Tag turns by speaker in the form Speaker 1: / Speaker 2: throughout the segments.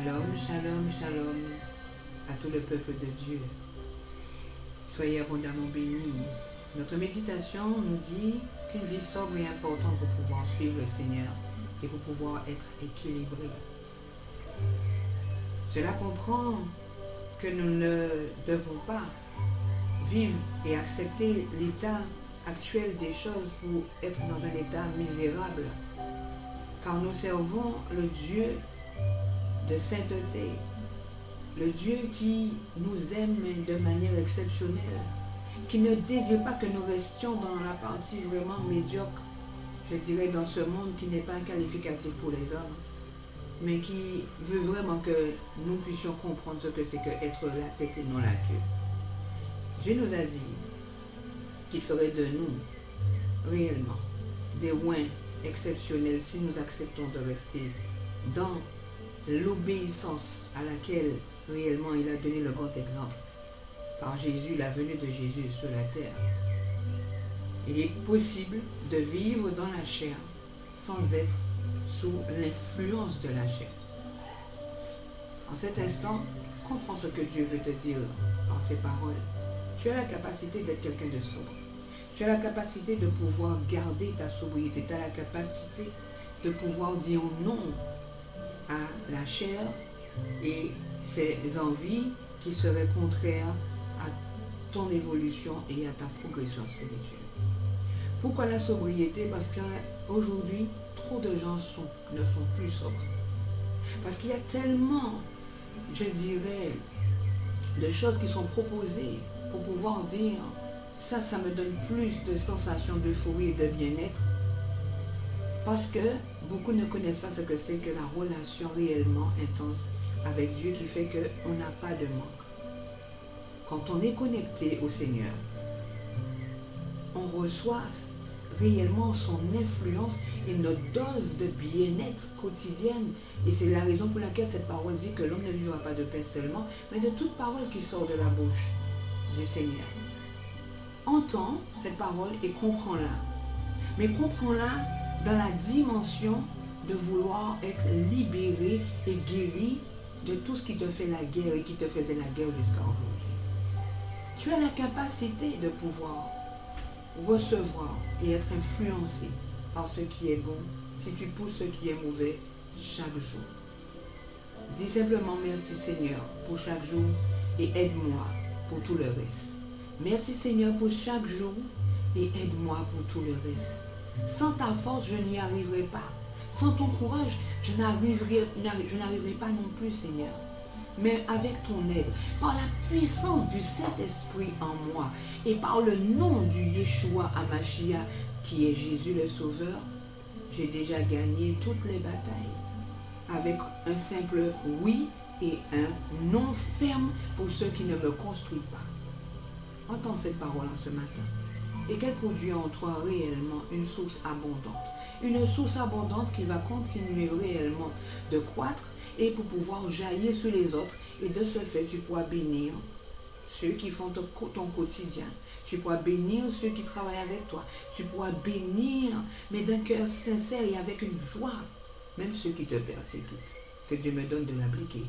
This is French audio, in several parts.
Speaker 1: Shalom, shalom, shalom à tout le peuple de Dieu. Soyez abondamment bénis. Notre méditation nous dit qu'une vie sobre est importante pour pouvoir suivre le Seigneur et pour pouvoir être équilibré. Cela comprend que nous ne devons pas vivre et accepter l'état actuel des choses pour être dans un état misérable, car nous servons le Dieu de sainteté, le Dieu qui nous aime de manière exceptionnelle, qui ne désire pas que nous restions dans la partie vraiment médiocre, je dirais dans ce monde qui n'est pas un qualificatif pour les hommes, mais qui veut vraiment que nous puissions comprendre ce que c'est que être la tête et non la queue. Dieu nous a dit qu'il ferait de nous réellement des oins exceptionnels si nous acceptons de rester dans l'obéissance à laquelle réellement il a donné le grand exemple par Jésus, la venue de Jésus sur la terre. Il est possible de vivre dans la chair sans être sous l'influence de la chair. En cet instant, comprends ce que Dieu veut te dire par ses paroles. Tu as la capacité d'être quelqu'un de sobre. Tu as la capacité de pouvoir garder ta sobriété. Tu as la capacité de pouvoir dire non à la chair et ses envies qui seraient contraires à ton évolution et à ta progression spirituelle. Pourquoi la sobriété? Parce qu'aujourd'hui, trop de gens ne sont plus sobres. Parce qu'il y a tellement, je dirais, de choses qui sont proposées pour pouvoir dire ça me donne plus de sensations d'euphorie et de bien-être. Parce que beaucoup ne connaissent pas ce que c'est que la relation réellement intense avec Dieu qui fait qu'on n'a pas de manque. Quand on est connecté au Seigneur, on reçoit réellement son influence et notre dose de bien-être quotidienne. Et c'est la raison pour laquelle cette parole dit que l'homme ne vivra pas de pain seulement, mais de toute parole qui sort de la bouche du Seigneur. Entends cette parole et comprends-la. Mais comprends-la dans la dimension de vouloir être libéré et guéri de tout ce qui te fait la guerre et qui te faisait la guerre jusqu'à aujourd'hui. Tu as la capacité de pouvoir recevoir et être influencé par ce qui est bon si tu pousses ce qui est mauvais chaque jour. Dis simplement merci Seigneur pour chaque jour et aide-moi pour tout le reste. Merci Seigneur pour chaque jour et aide-moi pour tout le reste. Sans ta force, je n'y arriverai pas. Sans ton courage, je n'arriverai pas non plus, Seigneur. Mais avec ton aide, par la puissance du Saint-Esprit en moi et par le nom du Yeshua Hamashiach, qui est Jésus le Sauveur, j'ai déjà gagné toutes les batailles. Avec un simple oui et un non ferme pour ceux qui ne me construisent pas. Entends cette parole en ce matin. Et qu'elle produit en toi réellement une source abondante. Une source abondante qui va continuer réellement de croître et pour pouvoir jaillir sur les autres. Et de ce fait, tu pourras bénir ceux qui font ton quotidien. Tu pourras bénir ceux qui travaillent avec toi. Tu pourras bénir, mais d'un cœur sincère et avec une joie, même ceux qui te persécutent. Que Dieu me donne de l'appliquer.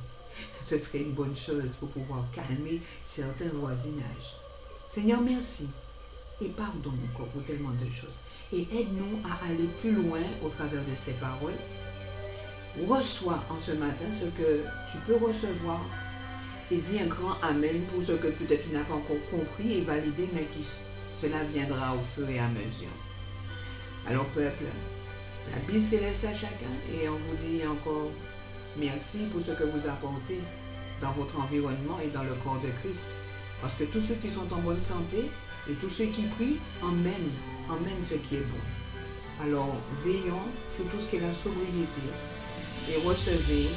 Speaker 1: Ce serait une bonne chose pour pouvoir calmer certains voisinages. Seigneur, merci. Et pardonne-nous encore pour tellement de choses. Et aide-nous à aller plus loin au travers de ces paroles. Reçois en ce matin ce que tu peux recevoir et dis un grand Amen pour ce que peut-être tu n'as pas encore compris et validé, mais cela viendra au fur et à mesure. Alors peuple, la bise céleste à chacun et on vous dit encore merci pour ce que vous apportez dans votre environnement et dans le corps de Christ. Parce que tous ceux qui sont en bonne santé et tous ceux qui prient emmènent ce qui est bon. Alors veillons sur tout ce qui est la sobriété et recevez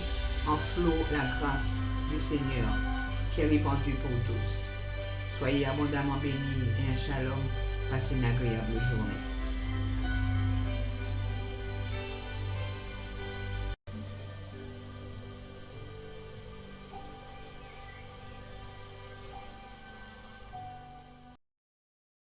Speaker 1: en flot la grâce du Seigneur qui est répandue pour tous. Soyez abondamment bénis et un shalom. Passez une agréable journée.